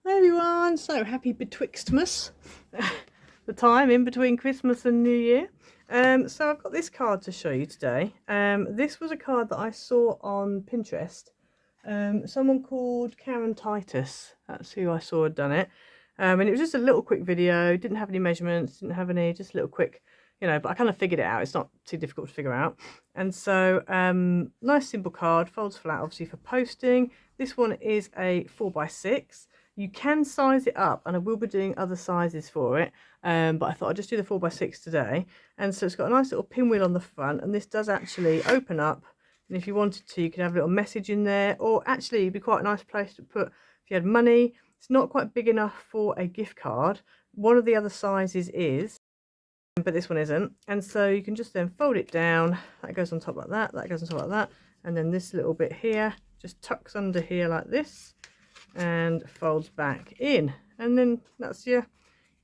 Hi everyone, so happy Betwixtmas, the time in between Christmas and New Year. So I've got this card to show you today. This was a card that I saw on Pinterest. Someone called Karen Titus, that's who I saw had done it. And it was just a little quick video, didn't have any measurements, didn't have any, just a little quick, but I kind of figured it out. It's not too difficult to figure out. And so, nice simple card, folds flat obviously for posting. This one is a 4x6. You can size it up, and I will be doing other sizes for it, but I thought I'd just do the 4x6 today. And so it's got a nice little pinwheel on the front, and this does actually open up, and if you wanted to, you could have a little message in there, or actually it'd be quite a nice place to put if you had money. It's not quite big enough for a gift card. One of the other sizes is, but this one isn't, and so you can just then fold it down. That goes on top like that, that goes on top like that, and then this little bit here just tucks under here like this and folds back in, and then that's your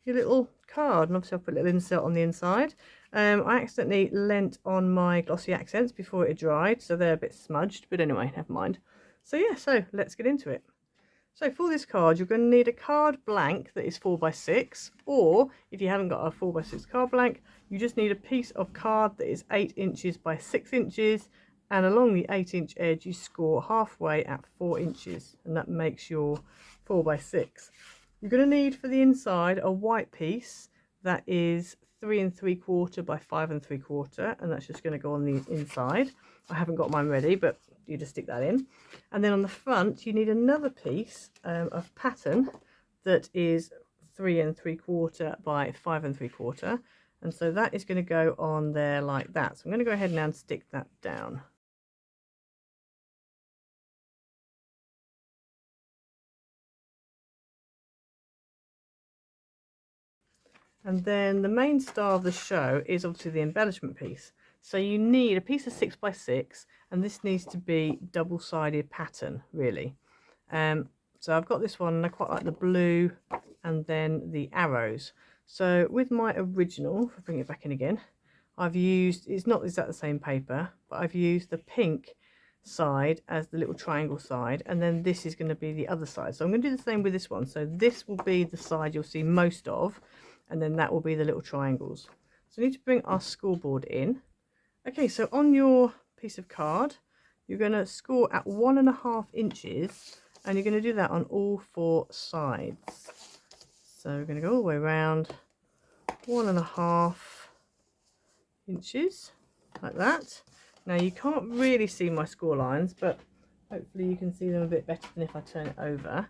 little card. And obviously I'll put a little insert on the inside. I accidentally lent on my glossy accents before it dried, so they're a bit smudged, but anyway, never mind. So yeah, so let's get into it. So for this card, you're going to need a card blank that is 4x6, or if you haven't got a 4x6 card blank, you just need a piece of card that is 8 inches by 6 inches, and along the 8-inch edge you score halfway at 4 inches, and that makes your 4x6. You're going to need for the inside a white piece that is 3 3/4 by 5 3/4, and that's just going to go on the inside. I haven't got mine ready, but you just stick that in. And then on the front you need another piece of pattern that is 3 3/4 by 5 3/4, and so that is going to go on there like that. So I'm going to go ahead now and stick that down. And then the main star of the show is obviously the embellishment piece. So you need a piece of 6x6, and this needs to be double-sided pattern, really. So I've got this one, and I quite like the blue and then the arrows. So with my original, if I bring it back in again, I've used, it's not exactly the same paper, but I've used the pink side as the little triangle side, and then this is going to be the other side. So I'm going to do the same with this one. So this will be the side you'll see most of, and then that will be the little triangles. So we need to bring our scoreboard in. Okay, so on your piece of card, you're going to score at 1.5 inches, and you're going to do that on all 4 sides. So we're going to go all the way around, 1.5 inches, like that. Now you can't really see my score lines, but hopefully you can see them a bit better than if I turn it over.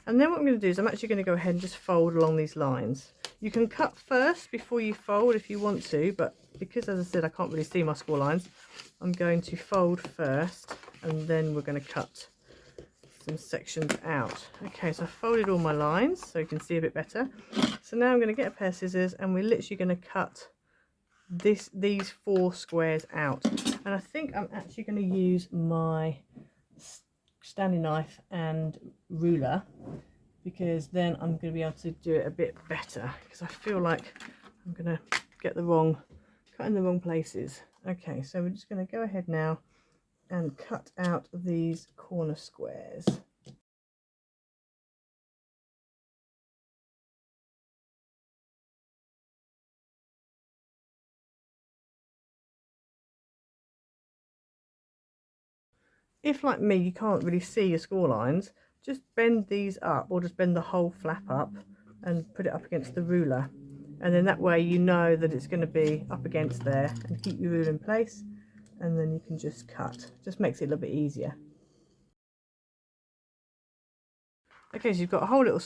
And then what I'm going to do is I'm actually going to go ahead and just fold along these lines. You can cut first before you fold if you want to, but because, as I said, I can't really see my score lines, I'm going to fold first, and then we're going to cut some sections out. Okay, so I've folded all my lines so you can see a bit better. So now I'm going to get a pair of scissors, and we're literally going to cut these 4 squares out. And I think I'm actually going to use my standing knife and ruler, because then I'm going to be able to do it a bit better, because I feel like I'm going to get cut in the wrong places. Okay, so we're just going to go ahead now and cut out these corner squares. If, like me, you can't really see your score lines, just bend these up, or just bend the whole flap up and put it up against the ruler, and then that way you know that it's going to be up against there, and keep your ruler in place, and then you can just cut. Just makes it a little bit easier. Okay, so you've got a whole little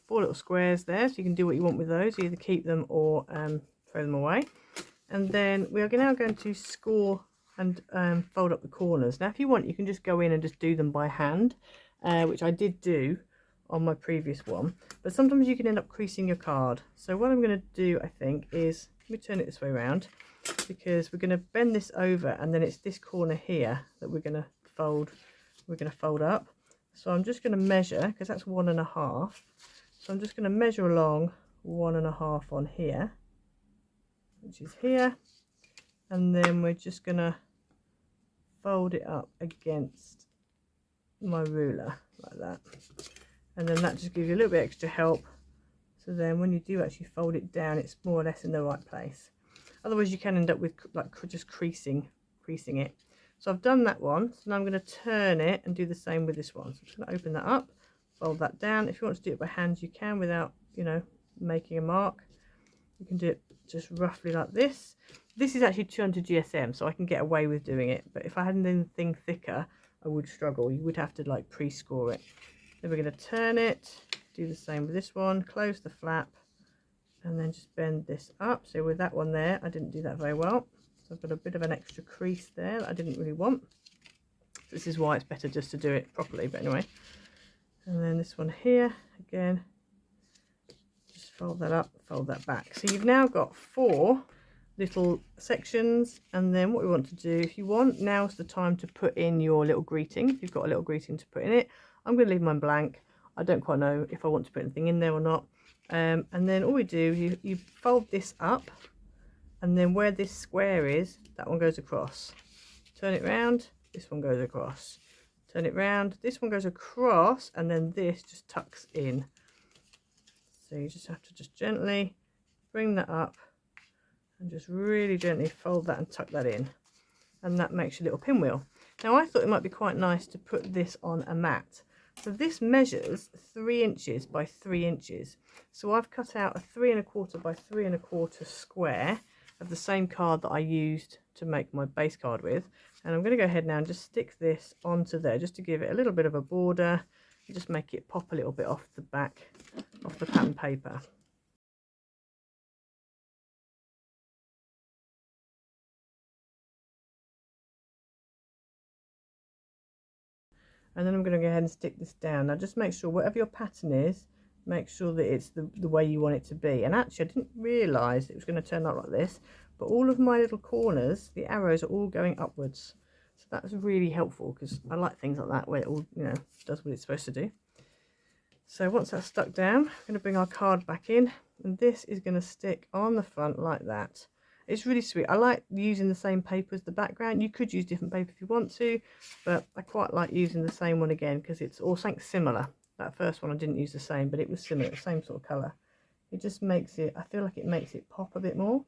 4 little squares there, so you can do what you want with those. You either keep them or throw them away. And then we are now going to score and fold up the corners. Now if you want, you can just go in and just do them by hand, which I did do on my previous one, but sometimes you can end up creasing your card. So what I'm going to do, I think, is, let me turn it this way around, because we're going to bend this over, and then it's this corner here that we're going to fold up. So I'm just going to measure, because that's 1.5, so I'm just going to measure along 1.5 on here, which is here, and then we're just going to fold it up against my ruler like that. and then that just gives you a little bit extra help. So then when you do actually fold it down, it's more or less in the right place. Otherwise you can end up with like just creasing it. So I've done that one, so now I'm going to turn it and do the same with this one. So I'm just going to open that up, fold that down. If you want to do it by hand, you can, without, you know, making a mark. You can do it just roughly like this. This is actually 200 GSM, so I can get away with doing it. But if I had anything thicker, I would struggle. You would have to like pre-score it. Then we're going to turn it, do the same with this one, close the flap, and then just bend this up. So with that one there, I didn't do that very well. So I've got a bit of an extra crease there that I didn't really want. So this is why it's better just to do it properly, but anyway. And then this one here, again, just fold that up, fold that back. So you've now got 4 little sections, and then what we want to do, if you want, now's the time to put in your little greeting. If you've got a little greeting to put in it, I'm going to leave mine blank. I don't quite know if I want to put anything in there or not. And then all we do, you fold this up, and then where this square is, that one goes across. Turn it round, this one goes across. Turn it round, this one goes across, and then this just tucks in. So you just have to just gently bring that up and just really gently fold that and tuck that in, and that makes your little pinwheel. Now I thought it might be quite nice to put this on a mat. So this measures 3 inches by 3 inches. So I've cut out a 3 1/4 by 3 1/4 square of the same card that I used to make my base card with. And I'm going to go ahead now and just stick this onto there, just to give it a little bit of a border, and just make it pop a little bit off the back of the pattern paper. And then I'm going to go ahead and stick this down. Now just make sure whatever your pattern is, make sure that it's the way you want it to be. And actually I didn't realise it was going to turn out like this, but all of my little corners, the arrows are all going upwards. So that's really helpful, because I like things like that where it all, you know, does what it's supposed to do. So once that's stuck down, I'm going to bring our card back in, and this is going to stick on the front like that. It's really sweet. I like using the same paper as the background. You could use different paper if you want to, but I quite like using the same one again, because it's all something similar. That first one I didn't use the same, but it was similar, same sort of colour. It just makes it, I feel like it makes it pop a bit more.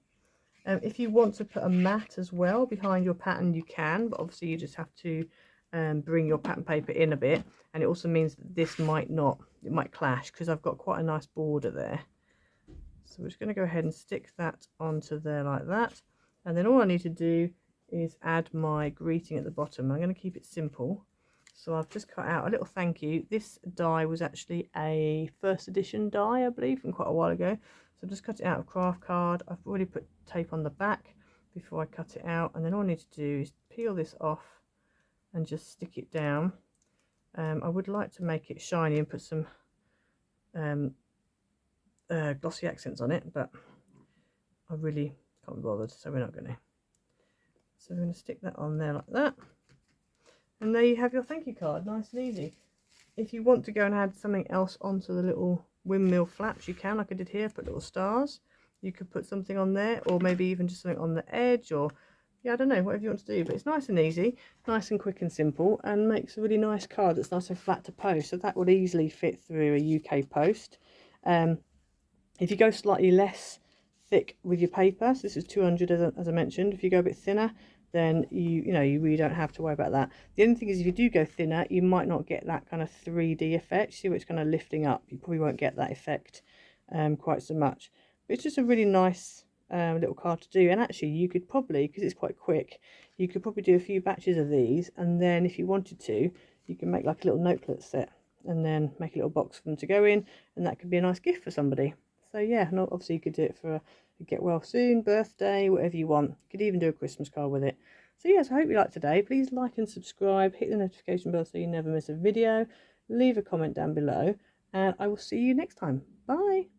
If you want to put a mat as well behind your pattern, you can, but obviously you just have to bring your pattern paper in a bit. And it also means that this might not, it might clash, because I've got quite a nice border there. So we're just going to go ahead and stick that onto there like that. And then all I need to do is add my greeting at the bottom. I'm going to keep it simple. So I've just cut out a little thank you. This die was actually a first edition die, I believe, from quite a while ago. So I've just cut it out of craft card. I've already put tape on the back before I cut it out. And then all I need to do is peel this off and just stick it down. I would like to make it shiny and put some glossy accents on it, but I really can't be bothered, so we're not going to. So we're going to stick that on there like that, and there you have your thank you card, nice and easy. If you want to go and add something else onto the little windmill flaps, you can, like I did here, put little stars. You could put something on there, or maybe even just something on the edge, or yeah, I don't know, whatever you want to do. But it's nice and easy, nice and quick and simple, and makes a really nice card that's nice and flat to post. So that would easily fit through a UK post. If you go slightly less thick with your paper, so this is 200 as I mentioned, if you go a bit thinner, then you really don't have to worry about that. The only thing is, if you do go thinner, you might not get that kind of 3D effect. See where it's kind of lifting up? You probably won't get that effect quite so much. But it's just a really nice little card to do. And actually, you could probably, because it's quite quick, you could probably do a few batches of these, and then if you wanted to, you can make like a little notebook set, and then make a little box for them to go in, and that could be a nice gift for somebody. So yeah, and obviously you could do it for a get well soon, birthday, whatever you want. You could even do a Christmas card with it. So yes, I hope you liked today. Please like and subscribe, hit the notification bell so you never miss a video, leave a comment down below, and I will see you next time. Bye.